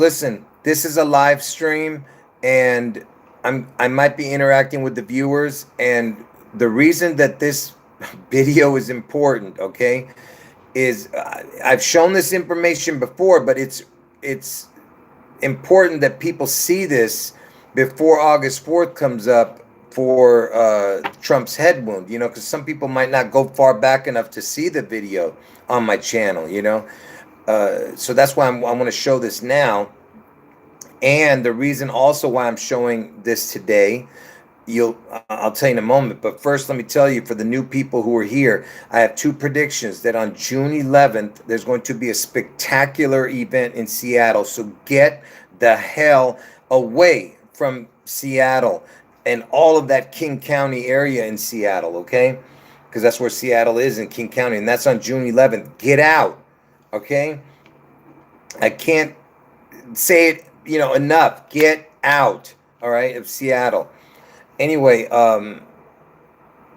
listen, this is a live stream, and I might be interacting with the viewers, and the reason that this video is important, okay, is I've shown this information before, but it's important that people see this before August 4th comes up for Trump's head wound, because some people might not go far back enough to see the video on my channel. So that's why I want to show this now. And the reason also why I'm showing this today, I'll tell you in a moment. But first, let me tell you, for the new people who are here, I have two predictions that on June 11th, there's going to be a spectacular event in Seattle. So get the hell away from Seattle and all of that King County area in Seattle, okay? Because that's where Seattle is, in King County, and that's on June 11th. Get out, okay? I can't say it, enough. Get out, all right, of Seattle. Anyway,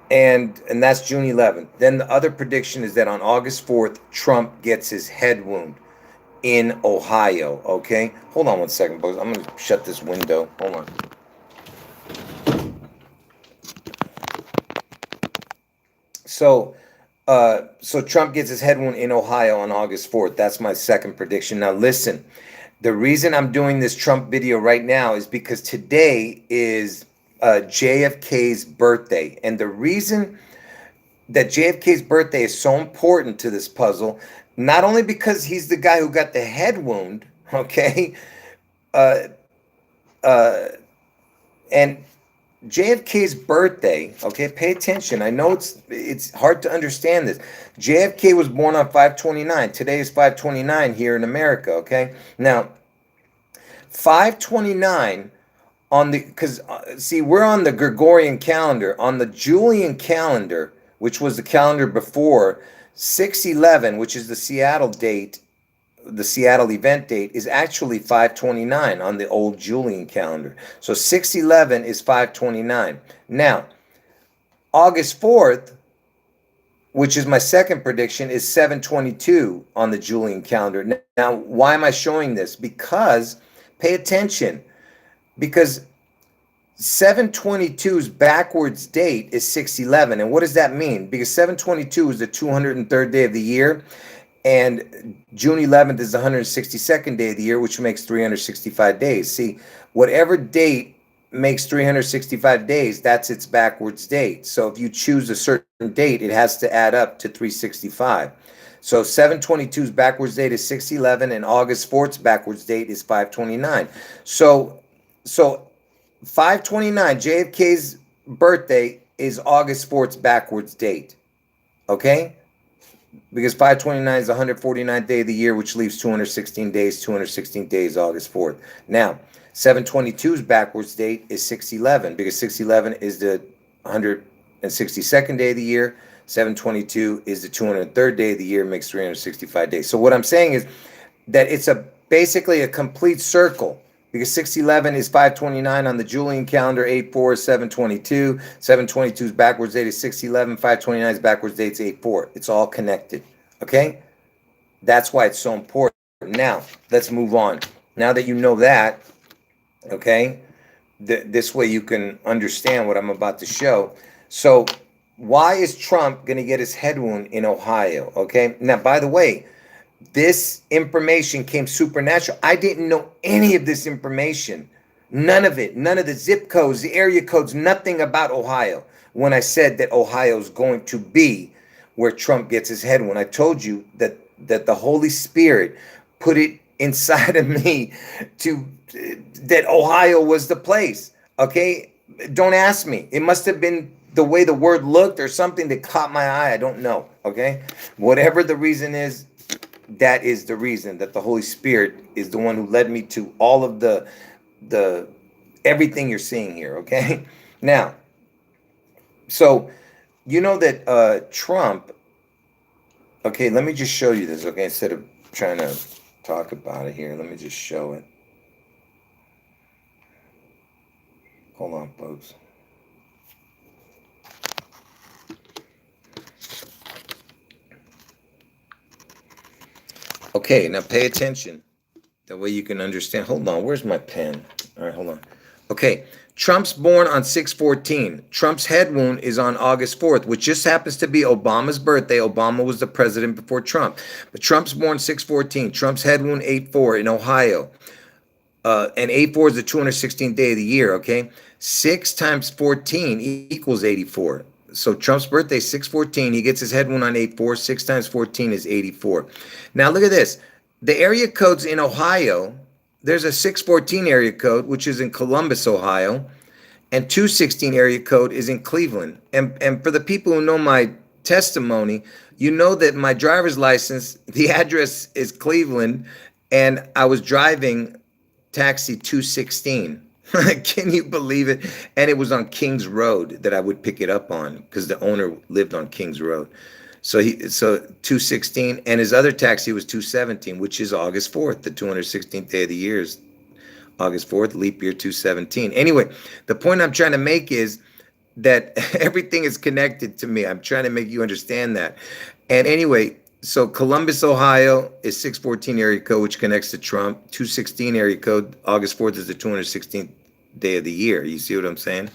and that's June 11th. Then the other prediction is that on August 4th, Trump gets his head wound in Ohio, okay? Hold on one second, folks. I'm going to shut this window. Hold on. So Trump gets his head wound in Ohio on August 4th. That's my second prediction. Now listen, the reason I'm doing this Trump video right now is because today is JFK's birthday. And the reason that JFK's birthday is so important to this puzzle, not only because he's the guy who got the head wound, okay, and JFK's birthday, okay, pay attention. I know it's hard to understand this. JFK was born on 5/29. Today is 5/29 here in America, okay? Now, 5/29 because see, we're on the Gregorian calendar. On the Julian calendar, which was the calendar before, 6/11, which is the Seattle date, the Seattle event date, is actually 5/29 on the old Julian calendar. So 6/11 is 5/29. Now, August 4th, which is my second prediction, is 7/22 on the Julian calendar. Now, why am I showing this? Because, pay attention, because 7/22's backwards date is 6/11. And what does that mean? Because 7/22 is the 203rd day of the year, and June 11th is the 162nd day of the year, which makes 365 days. See, whatever date makes 365 days, that's its backwards date. So if you choose a certain date, it has to add up to 365. So 7/22's backwards date is 6/11, and August 4th's backwards date is 5/29. So 5/29, JFK's birthday, is August 4th's backwards date. Okay? Because 5/29 is the 149th day of the year, which leaves 216 days. 216 days, August 4th. Now, 7/22's backwards date is 6/11, because 6/11 is the 162nd day of the year. 7/22 is the 203rd day of the year, makes 365 days. So what I'm saying is that it's basically a complete circle, because 6/11 is 5/29 on the Julian calendar, 8/4 is 7/22. 7/22's backwards date is 6/11. 5/29's backwards date is 8/4. It's all connected, okay? That's why it's so important. Now, let's move on. Now that you know that, okay, this way you can understand what I'm about to show. So why is Trump going to get his head wound in Ohio, okay? Now, by the way, this information came supernatural. I didn't know any of this information. None of it. None of the zip codes, the area codes, nothing about Ohio. When I said that Ohio is going to be where Trump gets his head wound, I told you that the Holy Spirit put it inside of me that Ohio was the place. Okay? Don't ask me. It must have been the way the word looked or something that caught my eye. I don't know. Okay? Whatever the reason is, that is the reason, that the Holy Spirit is the one who led me to all of the everything you're seeing here, okay? Now, so you know that Trump, okay, let me just show you this, okay? Instead of trying to talk about it here, let me just show it. Hold on, folks. Okay, now pay attention. That way you can understand. Hold on, where's my pen? All right, hold on. Okay, Trump's born on 6/14. Trump's head wound is on August 4th, which just happens to be Obama's birthday. Obama was the president before Trump. But Trump's born 6/14. Trump's head wound 8/4 in Ohio. And 8/4 is the 216th day of the year, okay? 6 times 14 equals 84. So Trump's birthday is 6/14. He gets his head wound on 8/4. 6 times 14 is 84. Now look at this. The area codes in Ohio, there's a 614 area code, which is in Columbus, Ohio, and 216 area code is in Cleveland. And for the people who know my testimony, you know that my driver's license, the address is Cleveland, and I was driving taxi 216. Can you believe it? And it was on Kings Road that I would pick it up on because the owner lived on Kings Road. So 216, and his other taxi was 217, which is August 4th, the 216th day of the year is August 4th, leap year 217. Anyway, the point I'm trying to make is that everything is connected to me. I'm trying to make you understand that. And anyway, so Columbus, Ohio is 614 area code, which connects to Trump. 216 area code, August 4th is the 216th day of the year. You see what I'm saying?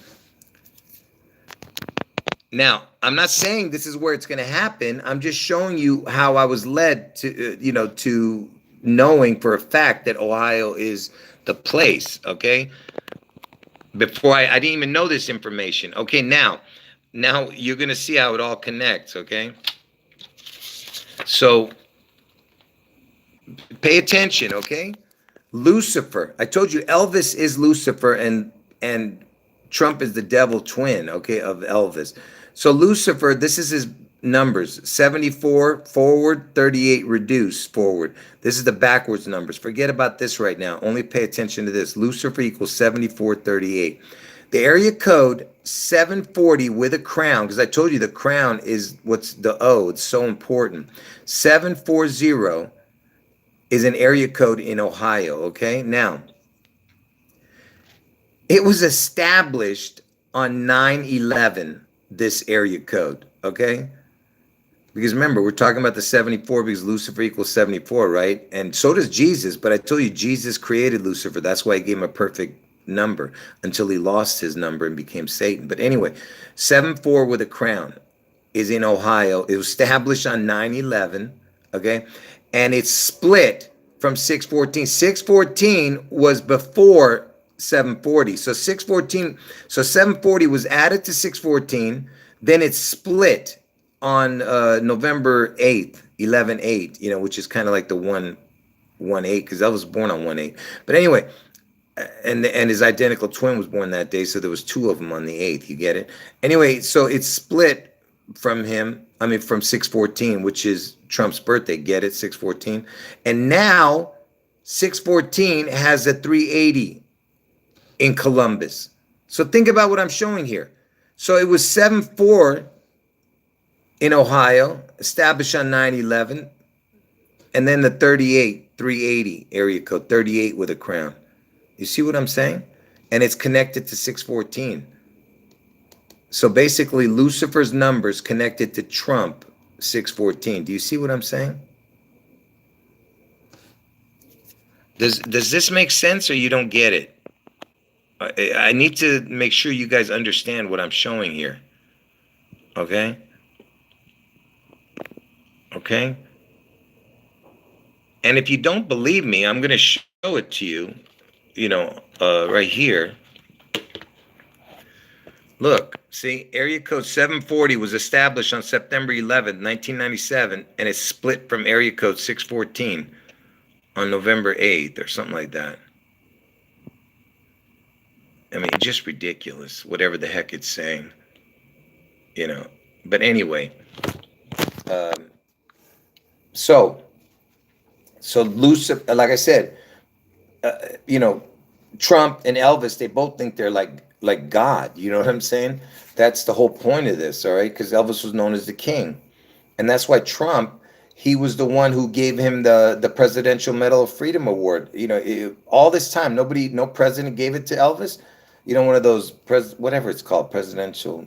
Now, I'm not saying this is where it's going to happen. I'm just showing you how I was led to, to knowing for a fact that Ohio is the place, okay? Before I didn't even know this information. Okay, now you're going to see how it all connects, okay? So pay attention, okay? Lucifer. I told you Elvis is Lucifer and Trump is the devil twin, okay, of Elvis. So Lucifer, this is his numbers. 74 forward, 38 reduce forward. This is the backwards numbers. Forget about this right now. Only pay attention to this. Lucifer equals 7438. The area code 740 with a crown, because I told you the crown is what's the O. It's so important. 740 is an area code in Ohio, okay? Now, it was established on 9/11, this area code, okay? Because remember, we're talking about the 74 because Lucifer equals 74, right? And so does Jesus, but I told you Jesus created Lucifer. That's why he gave him a perfect number until he lost his number and became Satan. But anyway, 74 with a crown is in Ohio. It was established on 9/11, okay? And it's split from 614. 614 was before 740. So 740 was added to 614, then it's split on November 8th, 11/8, which is kind of like the 1/8, because I was born on 1/8. But anyway, and his identical twin was born that day, so there was two of them on the 8th. You get it? Anyway, so it's split from from 614, which is Trump's birthday. Get it? 614. And now 614 has a 380 in Columbus. So think about what I'm showing here. So it was 74 in Ohio, established on 9/11, and then the 38, 380 area code, 38 with a crown. You see what I'm saying? And it's connected to 614. So basically, Lucifer's numbers connected to Trump, 614. Do you see what I'm saying? Does this make sense, or you don't get it? I need to make sure you guys understand what I'm showing here. Okay? Okay? And if you don't believe me, I'm going to show it to you, right here. Look, see, area code 740 was established on September 11th, 1997, and it's split from area code 614 on November 8th or something like that. I mean, just ridiculous, whatever the heck it's saying, But anyway, so Lucifer, like I said, Trump and Elvis, they both think they're like God. You know what I'm saying? That's the whole point of this, all right? Because Elvis was known as the king. And that's why Trump, he was the one who gave him the Presidential Medal of Freedom Award. All this time, no president gave it to Elvis. One of those, whatever it's called, presidential,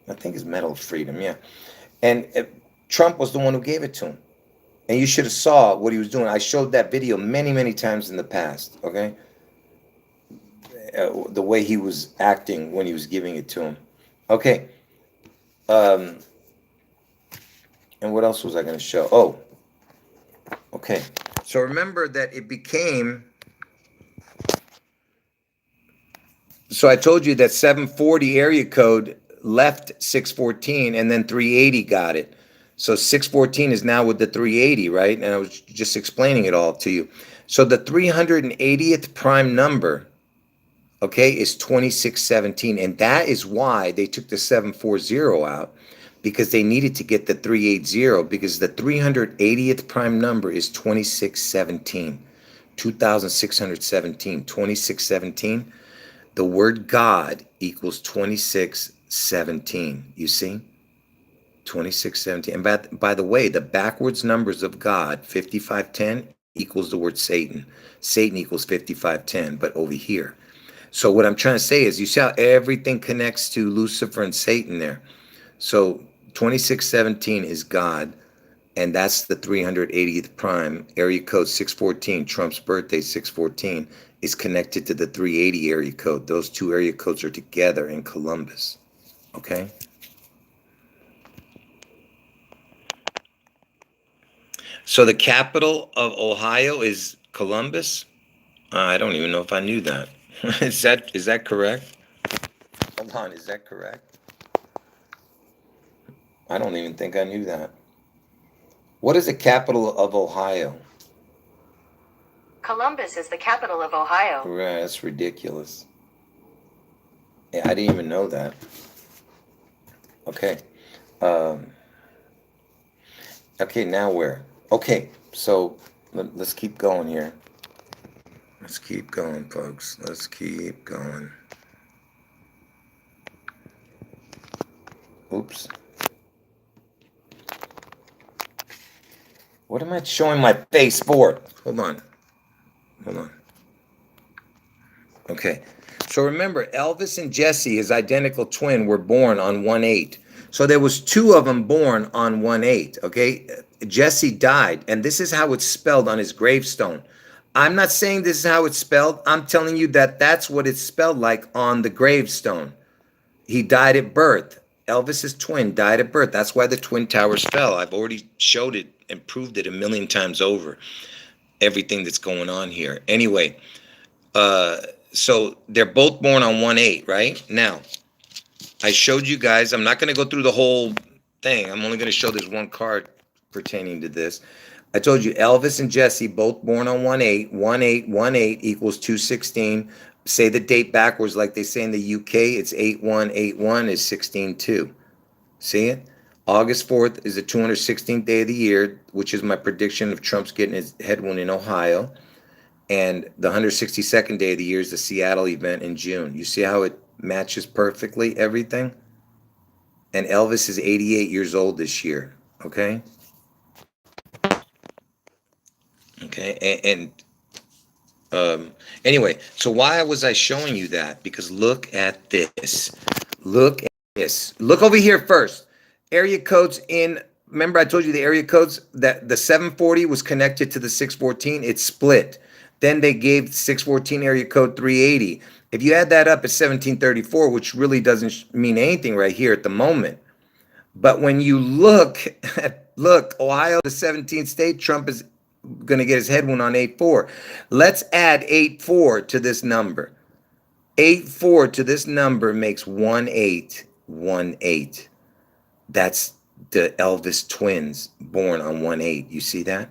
I think it's Medal of Freedom, yeah. And Trump was the one who gave it to him. And you should have saw what he was doing. I showed that video many, many times in the past, okay? The way he was acting when he was giving it to him. Okay. And what else was I going to show? Oh, okay. So remember that it became... So I told you that 740 area code left 614 and then 380 got it. So 614 is now with the 380, right? And I was just explaining it all to you. So the 380th prime number, okay, is 2617. And that is why they took the 740 out, because they needed to get the 380, because the 380th prime number is 2617. 2617. 2617. The word God equals 2617. You see? 2617. And by the way, the backwards numbers of God, 5510, equals the word Satan. Satan equals 5510, but over here. So what I'm trying to say is, you see how everything connects to Lucifer and Satan there. So 2617 is God, and that's the 380th prime. Area code 614, Trump's birthday, 614, is connected to the 380 area code. Those two area codes are together in Columbus. Okay? So the capital of Ohio is Columbus? I don't even know if I knew that. Is that correct? Hold on, is that correct? I don't even think I knew that. What is the capital of Ohio? Columbus is the capital of Ohio. Right, that's ridiculous. Yeah, I didn't even know that. Okay. Okay, now where? Okay, so let's keep going here. Let's keep going, folks. Let's keep going. Oops. What am I showing my face for? Hold on. Hold on. Okay. So remember, Elvis and Jesse, his identical twin, were born on 1/8. So there was two of them born on 1/8. Okay. Jesse died, and this is how it's spelled on his gravestone. I'm not saying this is how it's spelled. I'm telling you that that's what it's spelled like on the gravestone. He died at birth. Elvis's twin died at birth. That's why the Twin Towers fell. I've already showed it and proved it a million times over. Everything that's going on here. Anyway, so they're both born on 1/8, right? Now, I showed you guys, I'm not going to go through the whole thing. I'm only going to show this one card pertaining to this. I told you Elvis and Jesse both born on 1/8. 1/8, 1/8 equals 216. Say the date backwards like they say in the UK. It's 8181 is 16/2. See it? August 4th is the 216th day of the year, which is my prediction of Trump's getting his headwind in Ohio. And the 162nd day of the year is the Seattle event in June. You see how it matches perfectly, everything? And Elvis is 88 years old this year, okay? Okay, anyway, so why was I showing you that? Because look at this. Look at this. Look over here first. Area codes in, remember I told you the area codes, that the 740 was connected to the 614, it split. Then they gave 614 area code 380. If you add that up, it's 1734, which really doesn't mean anything right here at the moment. But when you look, Ohio, the 17th state, Trump is going to get his headwind on 8-4. Let's add 8-4 to this number. 8-4 to this number makes 1-8-1-8. That's the Elvis twins born on 1/8. You see that?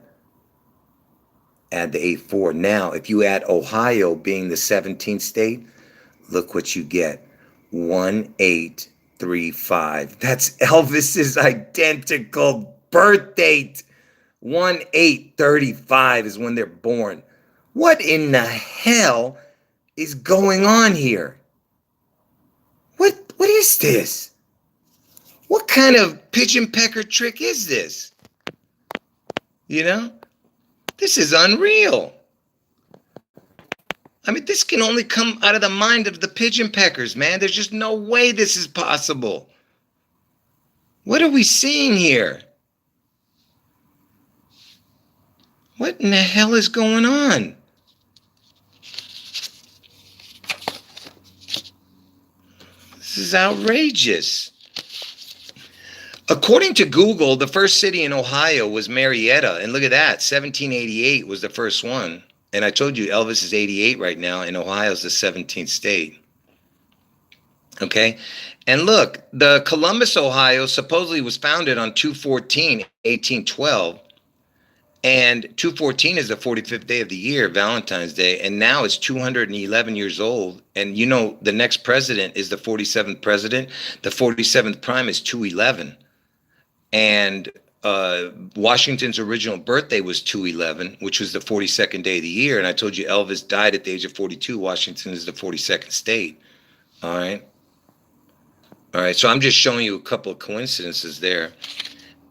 Add the 8-4. Now, if you add Ohio being the 17th state, look what you get. 1-8-3-5. That's Elvis's identical birth date. 1-8-35 is when they're born. What in the hell is going on here? What is this? What kind of pigeon pecker trick is this? You know? This is unreal. I mean, this can only come out of the mind of the pigeon peckers, man. There's just no way this is possible. What are we seeing here? What in the hell is going on? This is outrageous. According to Google, the first city in Ohio was Marietta. And look at that, 1788 was the first one. And I told you Elvis is 88 right now, and Ohio's the 17th state. Okay? And look, the Columbus, Ohio supposedly was founded on 2/14, 1812. And 2/14 is the 45th day of the year, Valentine's Day, and now it's 211 years old. And you know, the next president is the 47th president. The 47th prime is 211. And Washington's original birthday was 2/11, which was the 42nd day of the year. And I told you Elvis died at the age of 42. Washington is the 42nd state. All right. All right. So I'm just showing you a couple of coincidences there.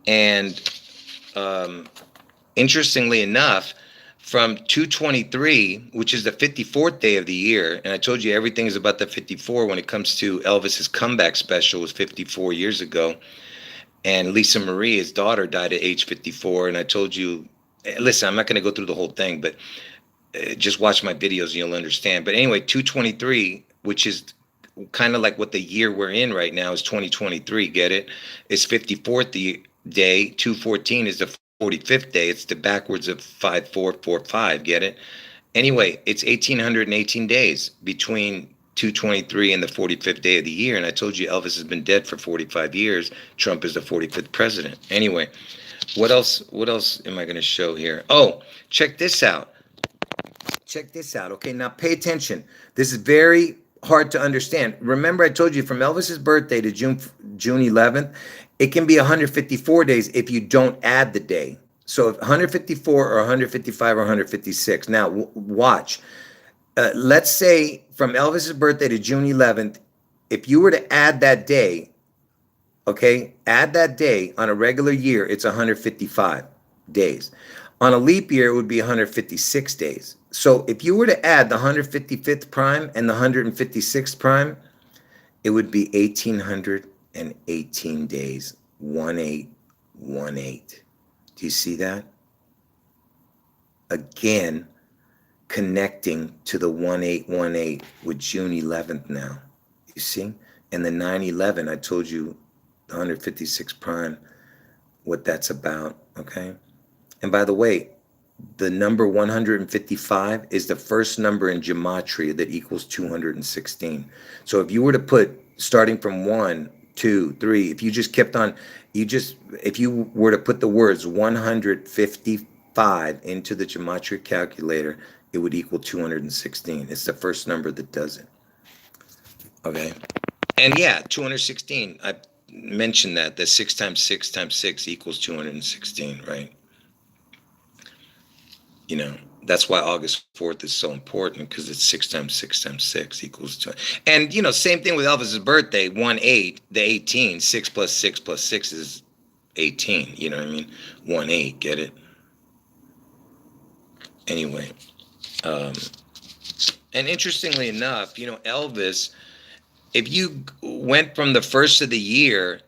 And interestingly enough, from 2/23, which is the 54th day of the year, and I told you everything is about the 54 when it comes to Elvis's comeback special was 54 years ago. And Lisa Marie, his daughter, died at age 54. And I told you, listen, I'm not going to go through the whole thing, but just watch my videos and you'll understand. But anyway, 2/23, which is kind of like what the year we're in right now is 2023. Get it? It's 54th day. 2/14 is the 45th day. It's the backwards of 5445. Get it? Anyway, it's 1,818 days between 2/23 and the 45th day of the year. And I told you Elvis has been dead for 45 years. Trump is the 45th president. Anyway, what else am I going to show here? Oh, check this out. Check this out. Okay, now pay attention. This is very hard to understand. Remember, I told you from Elvis's birthday to June 11th, it can be 154 days if you don't add the day. So 154 or 155 or 156. Now, watch. Let's say from Elvis's birthday to June 11th, if you were to add that day, okay, add that day on a regular year, it's 155 days. On a leap year, it would be 156 days. So if you were to add the 155th prime and the 156th prime, it would be 1,818 days, 1818. Do you see that? Again, connecting to the 1818 with June 11th now. You see? And the 9/11, I told you the 156 prime, what that's about, okay? And by the way, the number 155 is the first number in gematria that equals 216. So if you were to put, starting from 1, 2, 3, if you just kept on, if you were to put the words 155 into the gematria calculator, it would equal 216. It's the first number that does it. Okay. And yeah, 216. I mentioned that 6 times 6 times 6 equals 216, right? You know, that's why August 4th is so important, because it's 6 times 6 times 6 equals 2. And, you know, same thing with Elvis's birthday, 1/8, the 18, 6 plus 6 plus 6 is 18. You know what I mean? 1/8, get it? Anyway. And interestingly enough, you know, Elvis, if you went from the first of the year,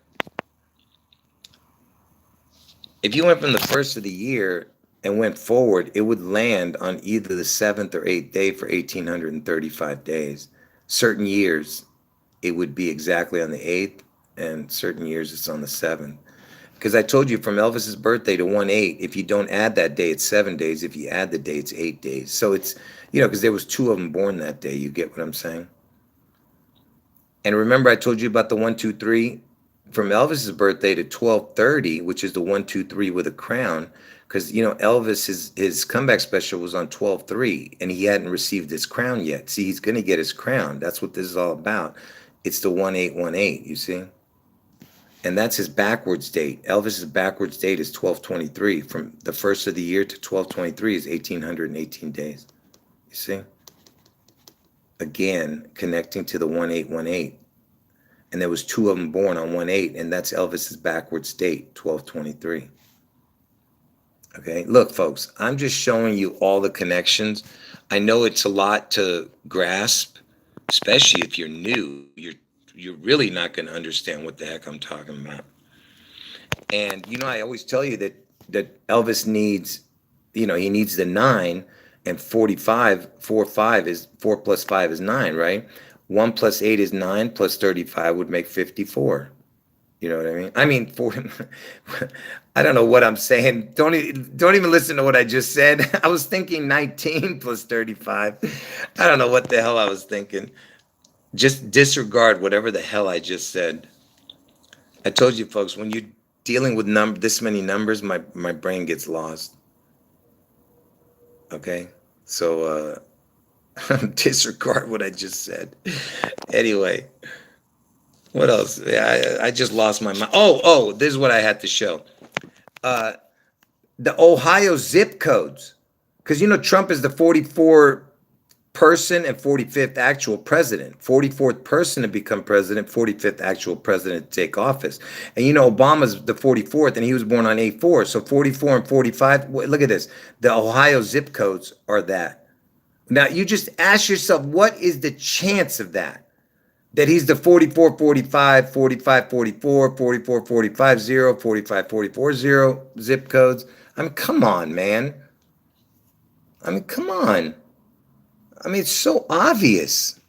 and went forward, it would land on either the 7th or 8th day for 1,835 days. Certain years, it would be exactly on the 8th, and certain years it's on the 7th. Because I told you from Elvis's birthday to 1/8, if you don't add that day, it's 7 days. If you add the day, it's 8 days. So it's, you know, because there was 2 of them born that day. You get what I'm saying? And remember, I told you about the 1, 2, 3 from Elvis's birthday to 12/30, which is the 1, 2, 3 with a crown. Because, you know, Elvis, his comeback special was on 12/3, and he hadn't received his crown yet. See, he's going to get his crown. That's what this is all about. It's the 1818, you see? And that's his backwards date. Elvis's backwards date is 12/23. From the first of the year to 12/23 is 1,818 days. You see? Again, connecting to the 1818. And there was 2 of them born on 1/8, and that's Elvis's backwards date, 12/23. Okay, look, folks, I'm just showing you all the connections. I know it's a lot to grasp, especially if you're new. You're really not going to understand what the heck I'm talking about. And you know, I always tell you that Elvis needs he needs the 9, and 45, 4 plus 5 is 9, right? 1 plus 8 is 9, plus 35 would make 54. You know what I mean? I mean, I don't know what I'm saying. Don't even listen to what I just said. I was thinking 19 plus 35. I don't know what the hell I was thinking. Just disregard whatever the hell I just said. I told you folks, when you're dealing with this many numbers, my brain gets lost. Okay? So disregard what I just said. Anyway, what else? Yeah, I just lost my mind. Oh, this is what I had to show. The Ohio zip codes. Because Trump is the 44 person and 45th actual president. 44th person to become president, 45th actual president to take office. And Obama's the 44th, and he was born on 8/4. So 44 and 45. Look at this. The Ohio zip codes are that. Now you just ask yourself, what is the chance of that? That he's the 44 45, 45 44, 44 45 0, 45 44 0 zip codes. I mean, come on, man. I mean, come on. I mean, it's so obvious.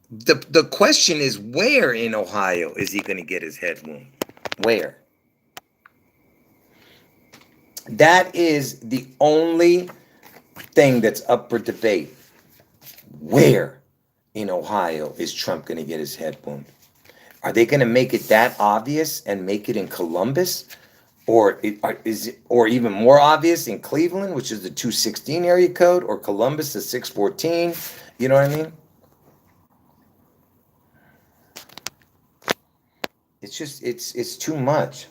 The question is, where in Ohio is he going to get his head wound? Where? That is the only thing that's up for debate. Where in Ohio is Trump going to get his head wound? Are they going to make it that obvious and make it in Columbus? Or even more obvious in Cleveland, which is the 216 area code, or Columbus, the 614? You know what I mean? It's just, it's too much.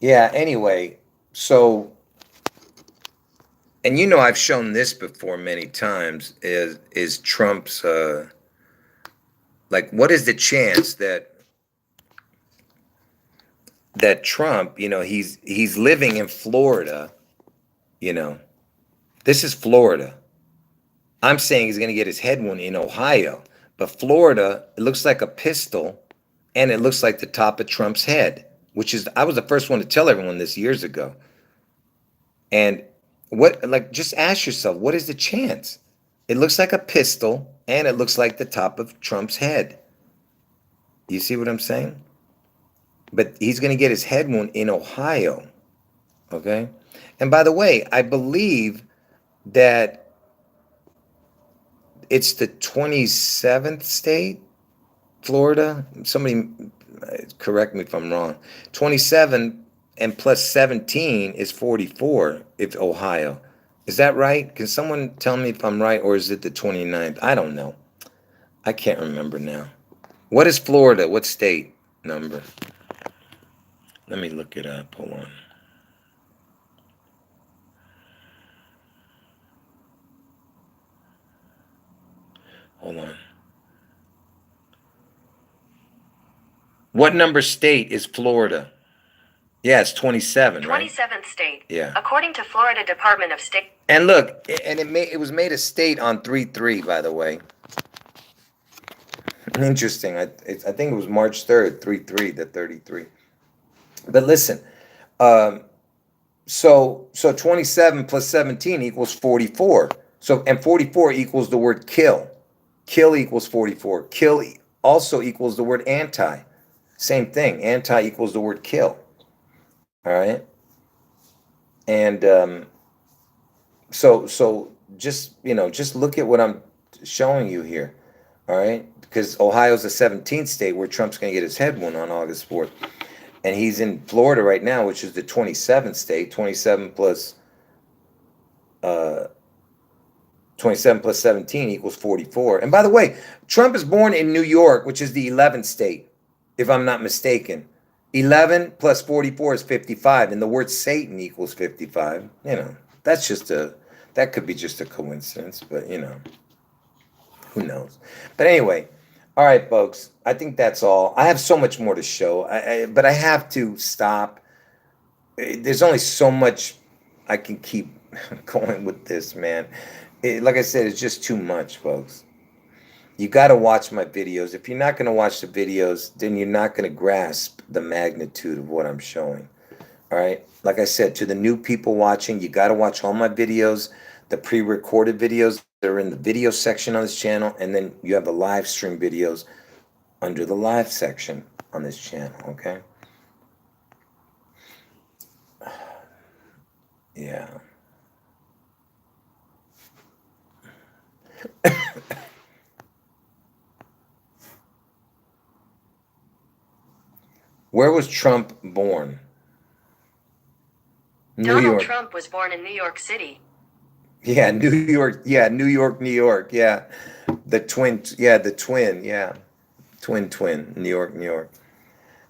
Yeah, anyway, so, and I've shown this before many times, is Trump's, like, what is the chance that Trump, he's living in Florida, this is Florida. I'm saying he's going to get his head wound in Ohio, but Florida, it looks like a pistol, and it looks like the top of Trump's head, which is, I was the first one to tell everyone this years ago. And just ask yourself, what is the chance? It looks like a pistol, and it looks like the top of Trump's head. You see what I'm saying? But he's going to get his head wound in Ohio. Okay? And by the way, I believe that it's the 27th state, Florida. Somebody correct me if I'm wrong. 27 and plus 17 is 44 if Ohio. Is that right? Can someone tell me if I'm right, or is it the 29th? I don't know. I can't remember now. What is Florida? What state number? Let me look it up. Hold on. Hold on. What number state is Florida? Yeah, it's 27, right? 27th state. Yeah. According to Florida Department of State. And look, and it was made a state on 3/3, by the way. Interesting. I think it was March 3rd, 3/3, the 33. But listen, so 27 plus 17 equals 44. So, and 44 equals the word kill. Kill equals 44. Kill also equals the word anti. Same thing. Anti equals the word kill. All right. And so just look at what I'm showing you here. All right, because Ohio's the 17th state where Trump's going to get his head wound on August 4th, and he's in Florida right now, which is the 27th state. 27 plus 17 equals 44. And by the way, Trump is born in New York, which is the 11th state, if I'm not mistaken. 11 plus 44 is 55, and the word Satan equals 55. That's that could be just a coincidence, but who knows? But anyway, all right, folks, I think that's all. I have so much more to show, but I have to stop. there's only so much I can keep going with this, man. Like I said, it's just too much, folks. You got to watch my videos. If you're not going to watch the videos, then you're not going to grasp the magnitude of what I'm showing. All right. Like I said, to the new people watching, you got to watch all my videos, the pre-recorded videos. They're in the video section on this channel. And then you have the live stream videos under the live section on this channel. Okay. Yeah. Where was Trump born? New Donald York. Trump was born in New York City. Yeah, New York. Yeah, New York, New York. Yeah. The twin. Yeah, the twin. Yeah. Twin. New York, New York.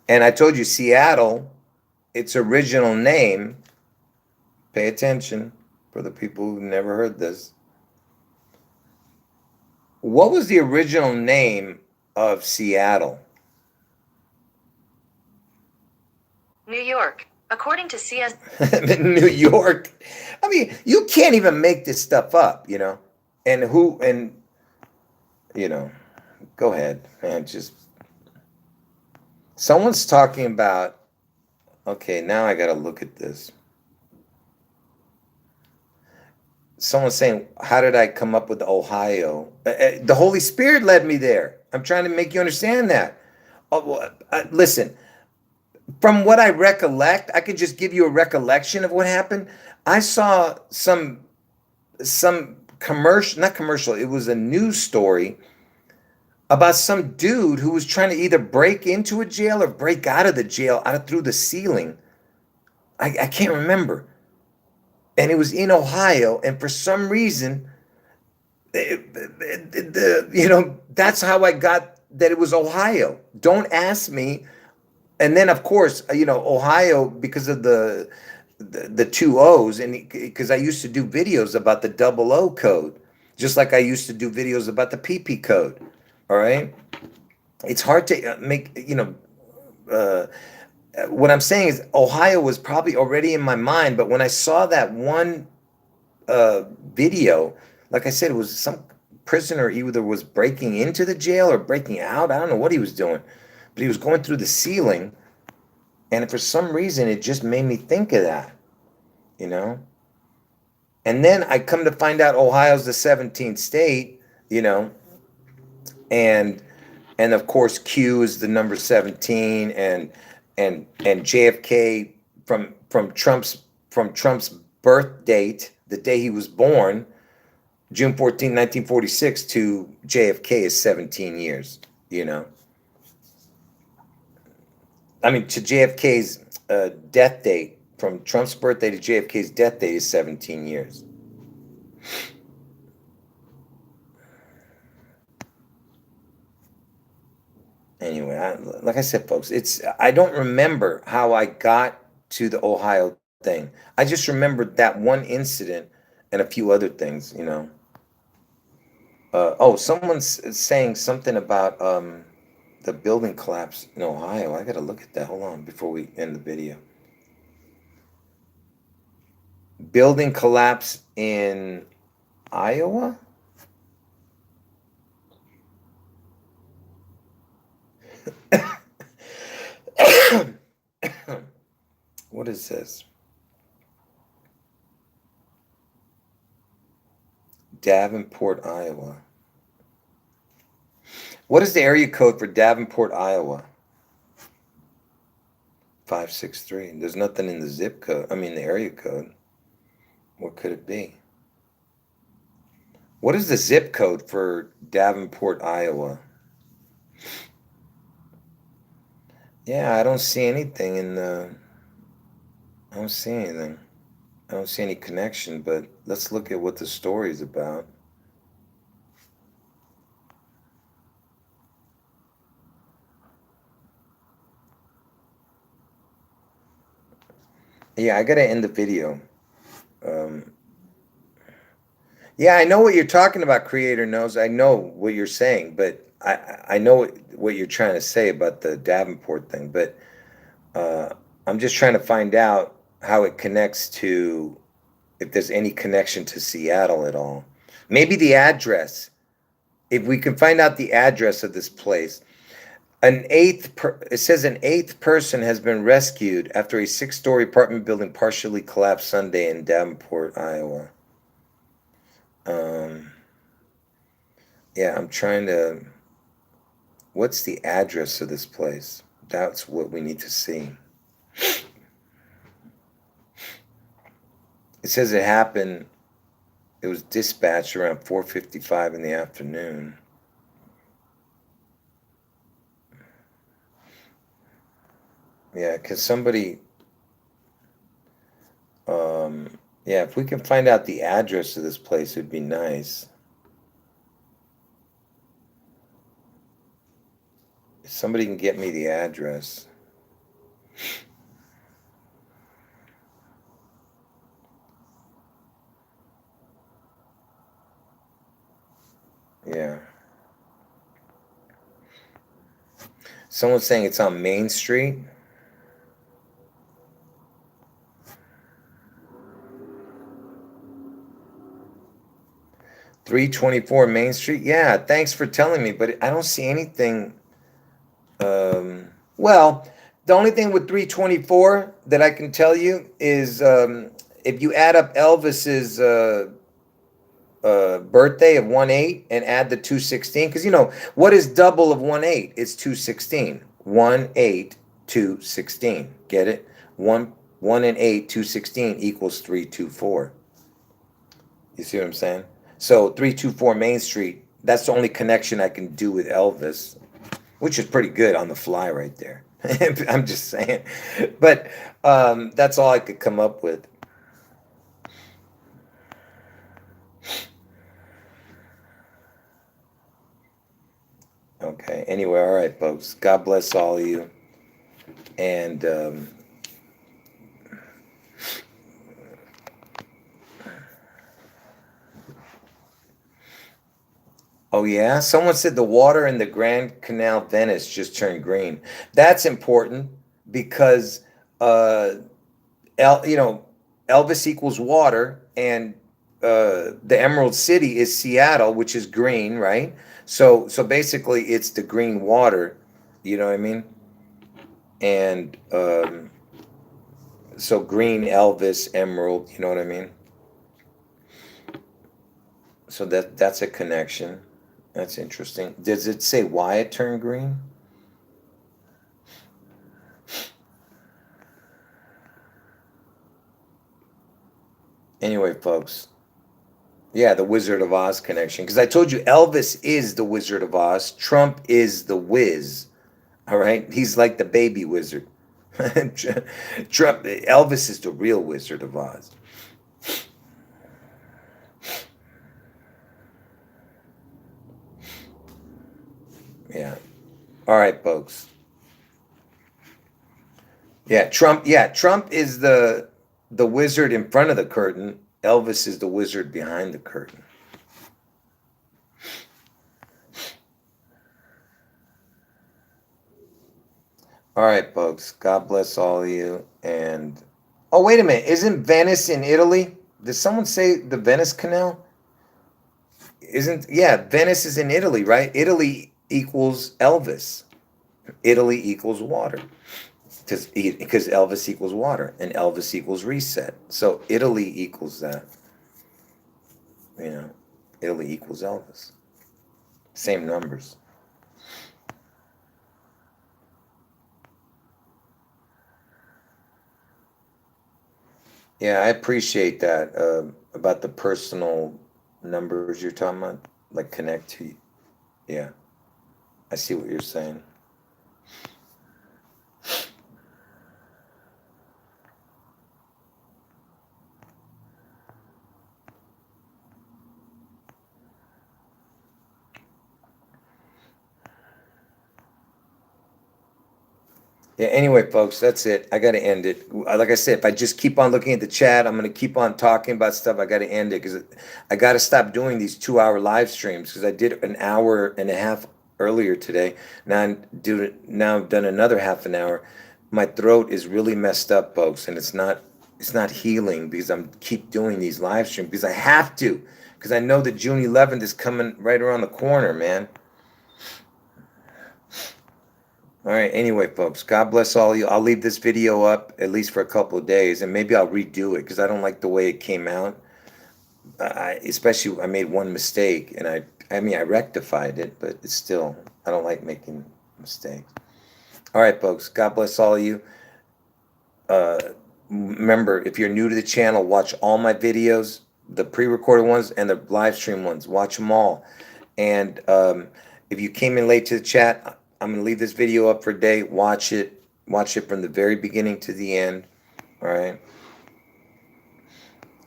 And I told you Seattle, its original name, pay attention for the people who've never heard this. What was the original name of Seattle? New York. According to CS. New York. I mean, you can't even make this stuff up, you know. And you know, go ahead, man. Just someone's talking about. Okay, now I got to look at this. Someone's saying, "How did I come up with Ohio?" The Holy Spirit led me there. I'm trying to make you understand that. Listen. From what I recollect, I could just give you a recollection of what happened. I saw some commercial, not commercial, it was a news story about some dude who was trying to either break into a jail or break out of the jail through the ceiling. I can't remember. And it was in Ohio, and for some reason, that's how I got that it was Ohio. Don't ask me. And then, of course, Ohio, because of the two O's, and because I used to do videos about the double O code, just like I used to do videos about the PP code. All right, it's hard to make. What I'm saying is Ohio was probably already in my mind, but when I saw that one video, like I said, it was some prisoner either was breaking into the jail or breaking out. I don't know what he was doing. But he was going through the ceiling, and for some reason, it just made me think of that, you know? And then I come to find out Ohio's the 17th state, and of course Q is the number 17, and JFK from Trump's birth date, the day he was born, June 14, 1946, to JFK is 17 years, I mean, to JFK's death date, from Trump's birthday to JFK's death date is 17 years. Anyway, like I said, folks, I don't remember how I got to the Ohio thing. I just remembered that one incident and a few other things, someone's saying something about the building collapse in Ohio. I got to look at that. Hold on before we end the video. Building collapse in Iowa? What is this? Davenport, Iowa. What is the area code for Davenport, Iowa? 563. There's nothing in the zip code. I mean, the area code. What could it be? What is the zip code for Davenport, Iowa? Yeah, I don't see anything in the... I don't see anything. I don't see any connection, but let's look at what the story is about. Yeah, I gotta end the video. Yeah, I know what you're talking about, Creator Knows. I know what you're saying, but I know what you're trying to say about the Davenport thing, but I'm just trying to find out how it connects to, if there's any connection to Seattle at all. Maybe the address. If we can find out the address of this place. It says an eighth person has been rescued after a 6-story apartment building partially collapsed Sunday in Davenport, Iowa. Yeah, I'm trying to. What's the address of this place? That's what we need to see. It says it happened. It was dispatched around 4:55 in the afternoon. Yeah, because somebody. Yeah, if we can find out the address of this place, it'd be nice. If somebody can get me the address. Yeah. Someone's saying it's on Main Street. .324 Main Street. Yeah, thanks for telling me, but I don't see anything. Well, the only thing with 324 that I can tell you is if you add up Elvis's birthday of 1/8 and add the 216, because what is double of 1/8? It's 216. 1/8, 216. Get it? 1 and 8, 216 equals 324. You see what I'm saying? So 324 Main Street, that's the only connection I can do with Elvis, which is pretty good on the fly right there. I'm just saying. But that's all I could come up with. Okay. Anyway, all right, folks. God bless all of you. And oh yeah, someone said the water in the Grand Canal Venice just turned green. That's important because Elvis equals water, and the Emerald City is Seattle, which is green, right? So basically, it's the green water. You know what I mean? And so green, Elvis, Emerald. You know what I mean? So that's a connection. That's interesting. Does it say why it turned green? Anyway, folks. Yeah, the Wizard of Oz connection. Because I told you Elvis is the Wizard of Oz. Trump is the Wiz. All right? He's like the baby wizard. Elvis is the real Wizard of Oz. Yeah. All right, folks. Yeah, Trump is the wizard in front of the curtain. Elvis is the wizard behind the curtain. All right, folks. God bless all of you. And oh, wait a minute. Isn't Venice in Italy? Did someone say the Venice Canal? Venice is in Italy, right? Italy equals Elvis. Italy equals water. Because Elvis equals water and Elvis equals reset. So Italy equals that. Italy equals Elvis. Same numbers. Yeah, I appreciate that about the personal numbers you're talking about, like connect to. Yeah, I see what you're saying. Yeah, anyway, folks, that's it. I got to end it. Like I said, if I just keep on looking at the chat, I'm going to keep on talking about stuff. I got to end it because I got to stop doing these 2-hour live streams because I did an hour and a half earlier today. Now I've done another half an hour. My throat is really messed up, folks, and it's not it's not healing because I'm keep doing these live streams because I have to, because I know that June 11th is coming right around the corner, man. All right. Anyway, folks, God bless all of you. I'll leave this video up at least for a couple of days, and maybe I'll redo it because I don't like the way it came out. Especially, I made one mistake, and I mean, I rectified it, but it's still, I don't like making mistakes. All right, folks. God bless all of you. Remember, if you're new to the channel, watch all my videos, the pre-recorded ones and the live stream ones. Watch them all. And if you came in late to the chat, I'm going to leave this video up for a day. Watch it. Watch it from the very beginning to the end. All right.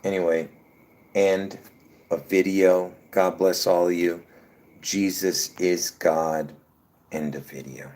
Anyway, end of video. God bless all of you. Jesus is God. End of video.